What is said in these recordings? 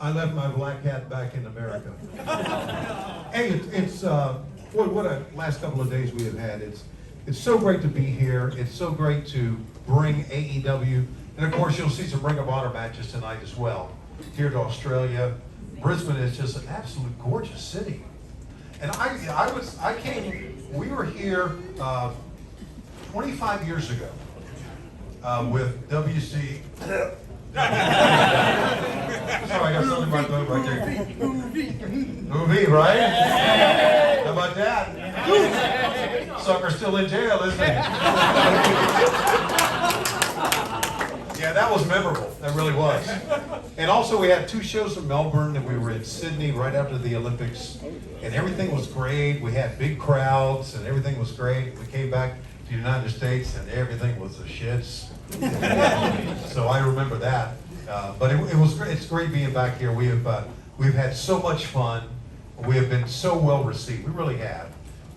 I left my black cat back in America. Hey, it's boy, what a last couple of days we have had. It's so great to be here. It's so great to bring AEW, and of course you'll see some Ring of Honor matches tonight as well. Here to Australia, Brisbane is just an absolute gorgeous city. And we were here 25 years ago with WC. Sorry, I got something in my throat right there. Movie, right? How about that? Sucker's still in jail, isn't he? Yeah, that was memorable. That really was. And also, we had 2 shows in Melbourne, and we were in Sydney right after the Olympics, and everything was great. We had big crowds, and everything was great. We came back to the United States, and everything was the shits. So I remember that. But it was great. It's great being back here. We've had so much fun. We have been so well received. We really have,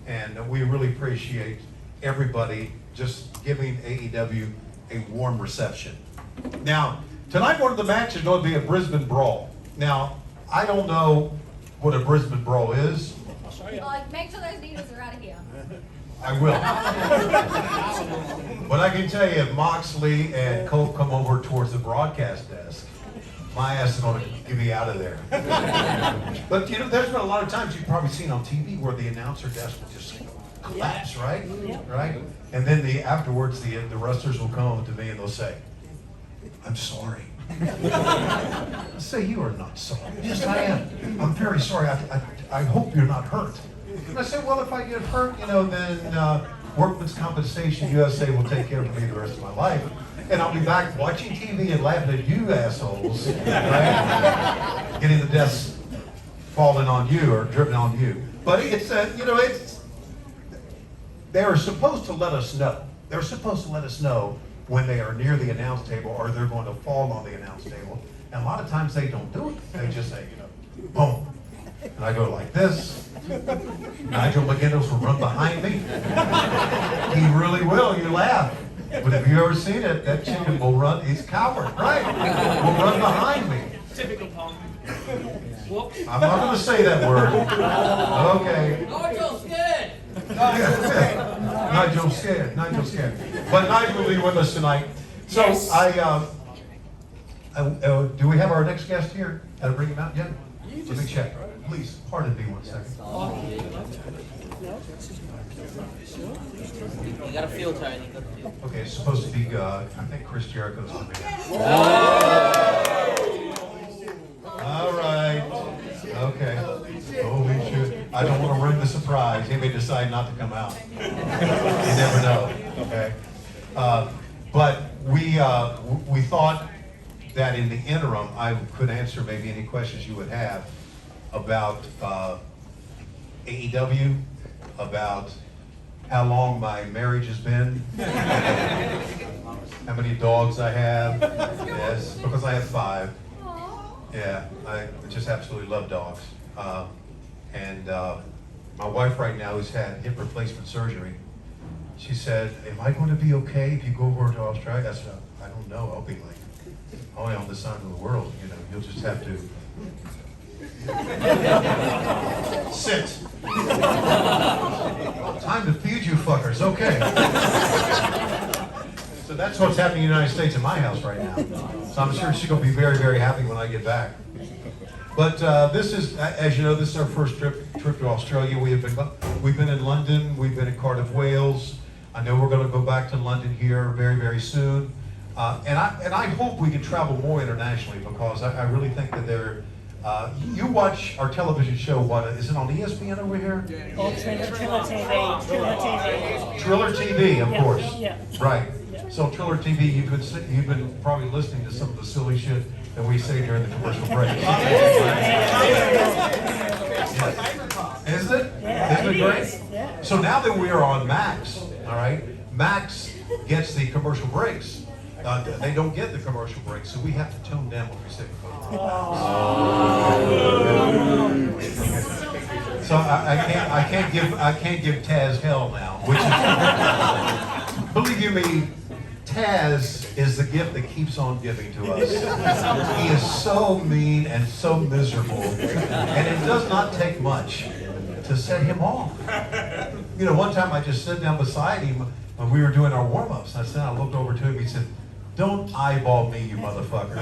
and we really appreciate everybody just giving AEW a warm reception. Now, tonight one of the matches is going to be a Brisbane Brawl. Now, I don't know what a Brisbane Brawl is. Make sure those needles are out of here. I will. But I can tell you, if Moxley and Cope come over towards the broadcast desk, my ass is going to be out of there. But you know, there's been a lot of times you've probably seen on TV where the announcer desk will just collapse, right? Right? And then afterwards, the wrestlers will come up to me and they'll say, "I'm sorry." I say, "You are not sorry." "Yes, I am. I'm very sorry. I hope you're not hurt." And I said, "Well, if I get hurt, you know, then Workman's Compensation USA will take care of me the rest of my life. And I'll be back watching TV and laughing at you assholes, right? Getting the desk falling on you or dripping on you." But it's, you know, they're supposed to let us know. They're supposed to let us know when they are near the announce table or they're going to fall on the announce table. And a lot of times they don't do it. They just say, you know, boom. And I go like this. Nigel McGinnis will run behind me. He really will. You laugh. But have you ever seen it? That chicken will run. He's a coward, right? Will run behind me. Typical Pong. I'm not going to say that word. Okay. Nigel's scared. Nigel's scared. Nigel's scared. But Nigel will be with us tonight. So Yes. Do we have our next guest here? Did I bring him out yet? Let me check. Please, pardon me 1 second. You gotta feel, Tony. You gotta feel. Okay, it's supposed to be, I think Chris Jericho's coming in. All right. Okay. Holy shit. I don't want to ruin the surprise. He may decide not to come out. You never know. Okay. But we thought that in the interim, I could answer maybe any questions you would have about AEW, about how long my marriage has been, how many dogs I have. Yes, because I have 5. Yeah, I just absolutely love dogs. And my wife right now has had hip replacement surgery. She said, "Am I going to be okay if you go over to Australia?" I said, "I don't know. I'll be like, only on this side of the world, you know. You'll just have to sit. Time to feed you fuckers, okay." So that's what's happening in the United States in my house right now. So I'm sure she's going to be very, very happy when I get back. But this is, as you know, this is our first trip to Australia. We've been in London, we've been in Cardiff, Wales. I know we're going to go back to London here very, very soon. And I hope we can travel more internationally because I really think that you watch our television show, what, is it on ESPN over here? Oh, Triller TV. Triller TV. Triller TV, of course. Yeah. Right. So Triller TV, you've been probably listening to some of the silly shit that we say during the commercial break. Yes. Is it? Yeah, Isn't it great? Yeah. So now that we are on Max, all right, Max gets the commercial breaks. They don't get the commercial breaks, so we have to tone down what we say. So I can't give Taz hell now, which is, believe you me, Taz is the gift that keeps on giving to us. He is so mean and so miserable, and it does not take much to set him off. You know, one time I just sat down beside him when we were doing our warm-ups. I looked over to him, he said, "Don't eyeball me, you motherfucker."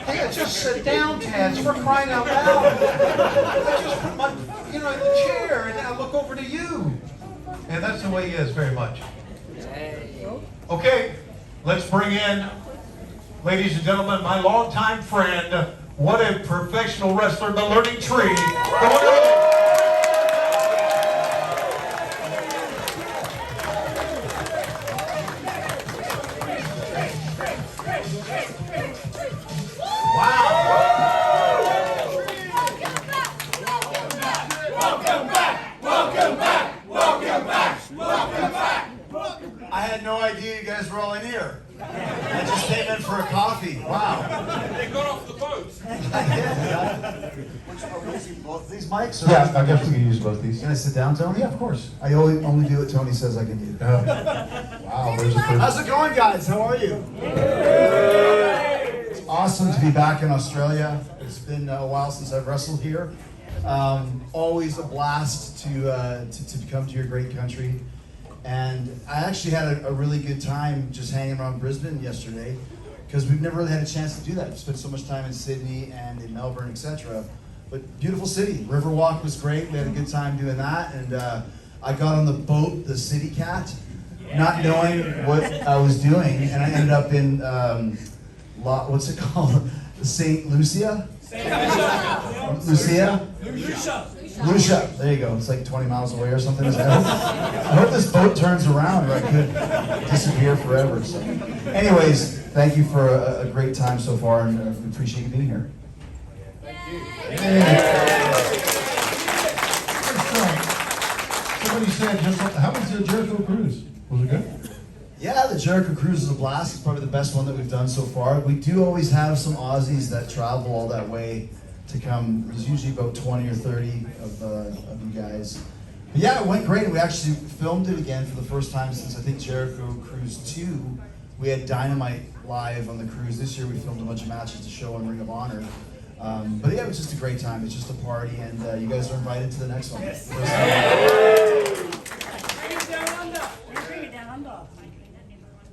Hey, just sit down, Taz, for crying out loud. I just put my, in the chair, and I look over to you. And that's the way he is, very much. Okay, let's bring in, ladies and gentlemen, my longtime friend, what a professional wrestler, the Learning Tree. I had no idea you guys were all in here. I just came in for a coffee. Wow. They got off the boat. Are we using both these mics? Or Yeah, I guess we can use both these. Can I sit down, Tony? Yeah, of course. I only do what Tony says I can do. Wow, there's a first. How's it going, guys? How are you? It's awesome to be back in Australia. It's been a while since I've wrestled here. Always a blast to come to your great country. And I actually had a really good time just hanging around Brisbane yesterday, because we've never really had a chance to do that. We've spent so much time in Sydney and in Melbourne, etc. But beautiful city. Riverwalk was great. We had a good time doing that. And I got on the boat, the City Cat, not knowing what I was doing. And I ended up in, what's it called? St. Lucia? Lucia? Lucia. There you go. It's like 20 miles away or something. I hope this boat turns around, or I could disappear forever. So, anyways, thank you for a great time so far, and we appreciate you being here. Somebody said, how was the Jericho Cruise? Was it good? Yeah, the Jericho Cruise is a blast. It's probably the best one that we've done so far. We do always have some Aussies that travel all that way to come. There's usually about 20 or 30 of you guys. But yeah, it went great. We actually filmed it again for the first time since I think Jericho Cruise 2. We had Dynamite live on the cruise. This year we filmed a bunch of matches to show on Ring of Honor. But yeah, it was just a great time. It's just a party, and you guys are invited to the next one. Bring it down under.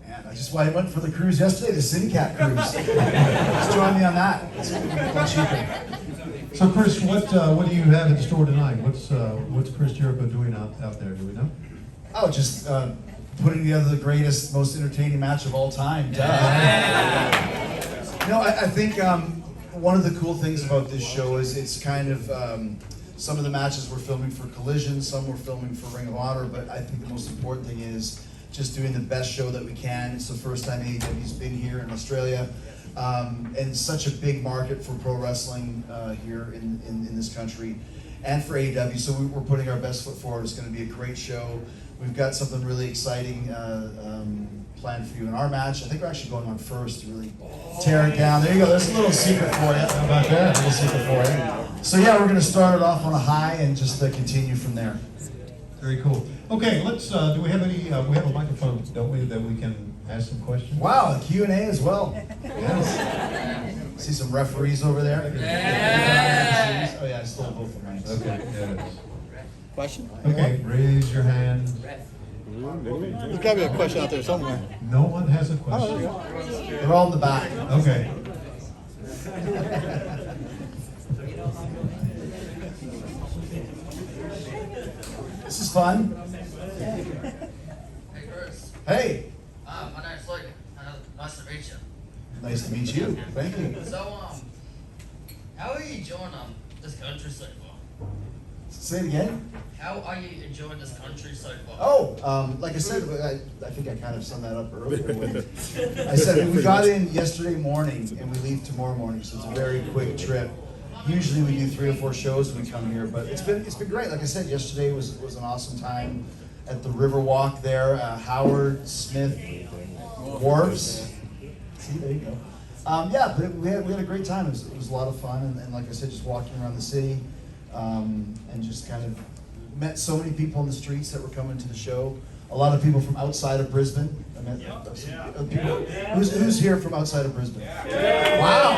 Man, I just went for the cruise yesterday, the City Cat cruise. Just join me on that. It's much cheaper. So, Chris, what do you have in store tonight? What's Chris Jericho doing out there? Do we know? Oh, just putting together the greatest, most entertaining match of all time. Duh. I think one of the cool things about this show is it's kind of some of the matches we're filming for Collision, some we're filming for Ring of Honor, but I think the most important thing is just doing the best show that we can. It's the first time AEW's been here in Australia, and such a big market for pro wrestling here in this country, and for AEW. So we're putting our best foot forward. It's going to be a great show. We've got something really exciting planned for you in our match. I think we're actually going on first to really tear it down. There you go. There's a little secret for you. How about that? A little secret for you. So yeah, we're going to start it off on a high and just continue from there. Very cool. Okay, let's. Do we have any? We have a microphone, don't we, that we can ask some questions? Wow, Q&A as well. Yes. See some referees over there. Yeah. Oh yeah, I stole both of mine. Okay. Yes. Question? Okay. Raise your hand. There's got to be a question out there somewhere. No one has a question. They're all in the back. Okay. This is fun. Hey, Chris. Hey, My name's Luke. Nice to meet you. nice to meet you. Thank you. So, how are you enjoying this country so far? Say it again. How are you enjoying this country so far? Oh, like I said, I think I kind of summed that up earlier. I said we got in yesterday morning and we leave tomorrow morning, so it's a very quick trip. Usually we do 3 or 4 shows when we come here, but it's been great. Like I said, yesterday was an awesome time at the Riverwalk there. Howard, Smith, Wharves. See, there you go. Yeah, but we had a great time. It was a lot of fun, and like I said, just walking around the city, and just kind of met so many people on the streets that were coming to the show. a lot of people from outside of Brisbane. I met people. Who's here from outside of Brisbane? Wow.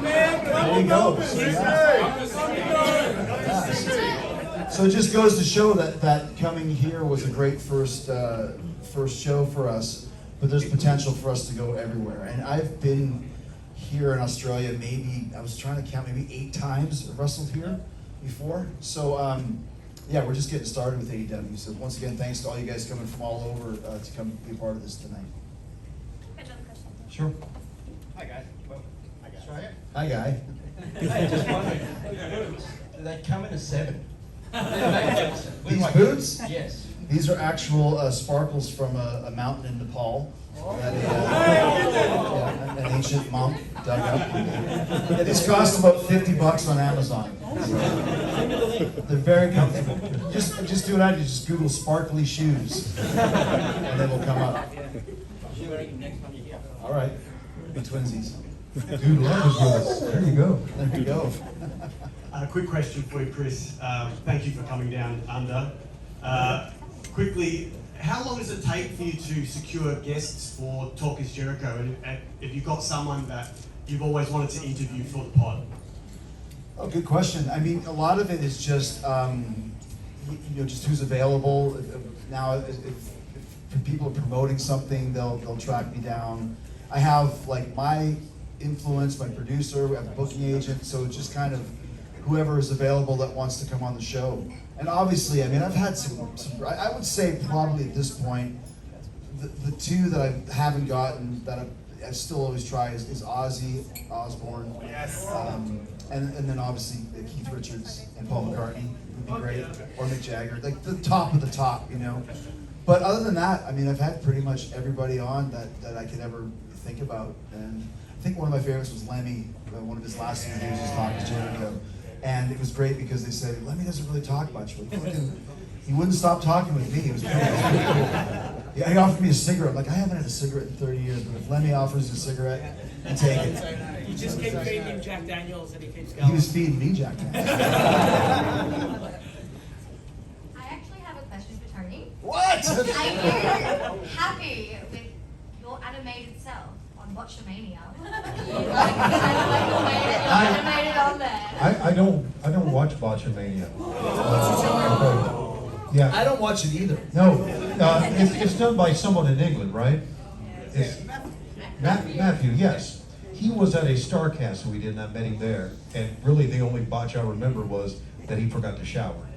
There you go. So it just goes to show that coming here was a great first show for us, but there's potential for us to go everywhere. And I've been here in Australia maybe, I was trying to count, maybe 8 times I've wrestled here before. So yeah, we're just getting started with AEW. So once again, thanks to all you guys coming from all over to come be a part of this tonight. Another question. Sure. Hi guys. Hi, guy. I just wondering, do they come in a 7? These boots? Yes. These are actual sparkles from a mountain in Nepal that an ancient monk dug up. Yeah, these cost about $50 on Amazon. So they're very comfortable. Just do what I do. Just Google sparkly shoes, and they will come up. All right, be twinsies. Dude, love is with us. There you go. There you go. A quick question for you, Chris. Thank you for coming down under. Quickly, how long does it take for you to secure guests for Talk is Jericho? And if you've got someone that you've always wanted to interview for the pod? Oh, good question. I mean, a lot of it is just, just who's available. Now, if people are promoting something, they'll track me down. I have like my influence, my producer, we have a booking agent, so it's just kind of whoever is available that wants to come on the show. And obviously, I mean, I've had some I would say probably at this point, the 2 that I haven't gotten that I still always try is Ozzy Osbourne. Yes. And then obviously Keith Richards and Paul McCartney would be great, or Mick Jagger, like the top of the top, you know. But other than that, I mean, I've had pretty much everybody on that I could ever think about. And I think one of my favorites was Lemmy. One of his last interviews was talking to Jericho. And it was great because they said, Lemmy doesn't really talk much, but he wouldn't stop talking with me. It was pretty cool. Yeah, he offered me a cigarette. I'm like, I haven't had a cigarette in 30 years, but if Lemmy offers a cigarette, I take it. You just keep feeding him Jack Daniels and he keeps going. He was feeding me Jack Daniels. I actually have a question for Tony. What? Are you happy with your animated self on Botchamania? Animated on there. I don't watch Botchamania. Yeah. I don't watch it either. No, it's done by someone in England, right? It's Matthew, yes. He was at a StarCast we did, and I met him there. And really, the only botch I remember was that he forgot to shower.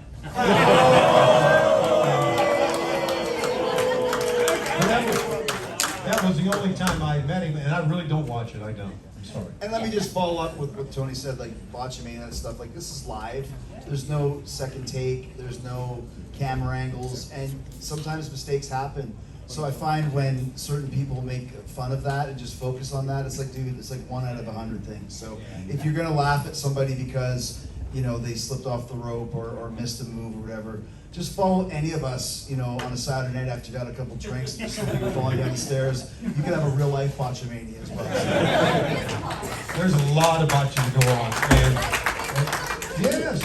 That was the only time I met him, and I really don't watch it. I don't. I'm sorry. And let me just follow up with what Tony said, like Botchamania and stuff. Like, this is live. There's no second take. There's no camera angles, and sometimes mistakes happen. So I find when certain people make fun of that and just focus on that, it's like, dude, it's like 1 out of 100 things. So if you're gonna laugh at somebody because they slipped off the rope or missed a move or whatever, just follow any of us, on a Saturday night after you've had a couple drinks and you're falling down the stairs. You can have a real life Botchamania as well. There's a lot of botching to go on, and yes,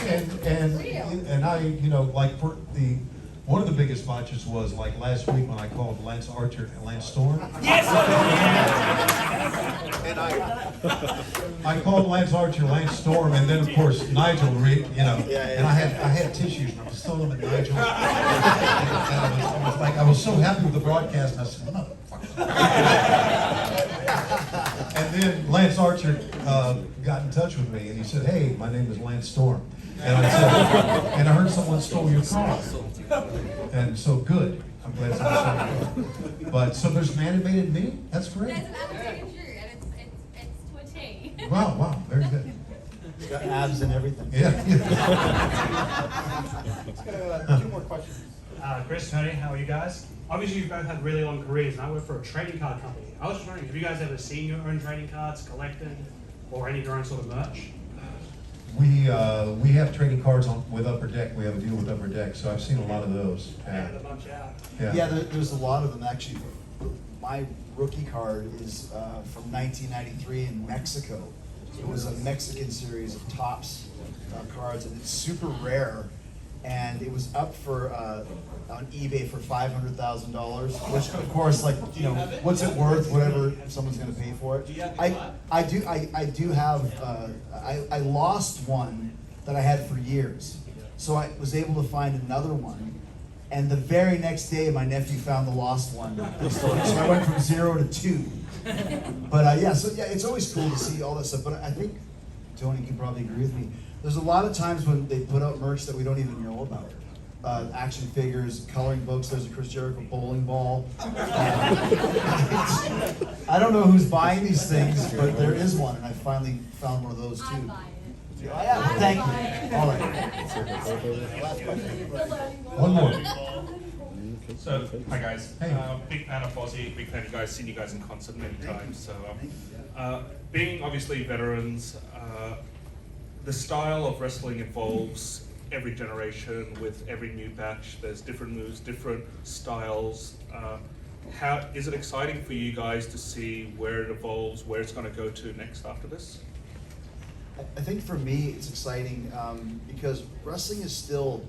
and I, like for one of the biggest botches was like last week when I called Lance Archer and Lance Storm. Yes! And I called Lance Archer, Lance Storm, and then of course Nigel, and I had tissues, and I was throwing them at Nigel. And I was so happy with the broadcast, and I said, motherfucker. And then Lance Archer got in touch with me, and he said, hey, my name is Lance Storm. And I said, and I heard someone stole your car. And so good. I'm glad someone stole your car. But so there's an animated me? That's great. There's an animated you, and it's to a T. Wow, very good. It's got abs and everything. Yeah. Let's go 2 more questions. Chris, Tony, how are you guys? Obviously, you've both had really long careers, and I work for a trading card company. I was just wondering, have you guys ever seen your own trading cards, collected, or any of your own sort of merch? We have trading cards with Upper Deck. We have a deal with Upper Deck, so I've seen a lot of those. Yeah, the bunch out. Yeah, there's a lot of them actually. My rookie card is from 1993 in Mexico. It was a Mexican series of Topps cards, and it's super rare. and it was up for on eBay for $500,000, which of course, like, you know, what's it worth? Whatever someone's going to pay for it. I do have. I lost one that I had for years, so I was able to find another one. And the very next day, my nephew found the lost one. So I went from 0 to 2. But yeah, it's always cool to see all that stuff. But I think Tony can probably agree with me. There's a lot of times when they put out merch that we don't even know about. Action figures, coloring books. There's a Chris Jericho bowling ball. I don't know who's buying these things, but there is one, and I finally found one of those too. Yeah, thank you. All right. One more. So, hi guys. Hey. Big fan of Aussie, big fan of you guys, seen you guys in concert many times. So, being obviously veterans, the style of wrestling evolves every generation with every new batch. There's different moves, different styles. How is it exciting for you guys to see where it evolves, where it's going to go to next after this? I think for me it's exciting because wrestling is still,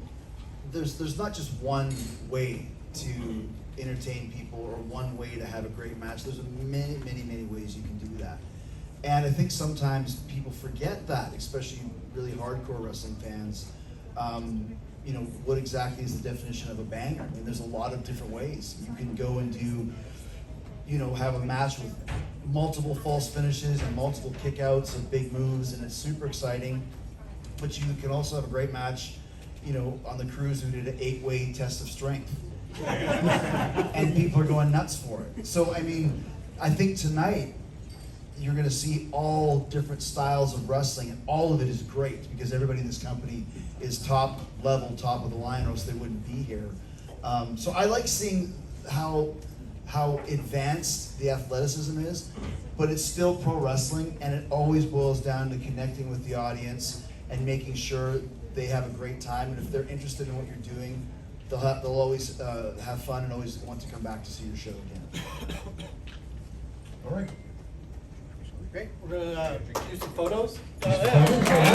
there's not just one way to entertain people or one way to have a great match. There's many ways you can do that. And I think sometimes people forget that, especially really hardcore wrestling fans. You know, what exactly is the definition of a banger? I mean, there's a lot of different ways. You can go and do, you know, have a match with multiple false finishes and multiple kickouts and big moves, and it's super exciting. But you can also have a great match, you know, on the cruise who did an 8-way test of strength. And people are going nuts for it. So, I mean, I think tonight you're going to see all different styles of wrestling, and all of it is great because everybody in this company is top level, top of the line, or else they wouldn't be here. So I like seeing how advanced the athleticism is, but it's still pro wrestling, and it always boils down to connecting with the audience and making sure they have a great time. And if they're interested in what you're doing, they'll always have fun and always want to come back to see your show again. All right. Great, we're gonna do some photos. Okay.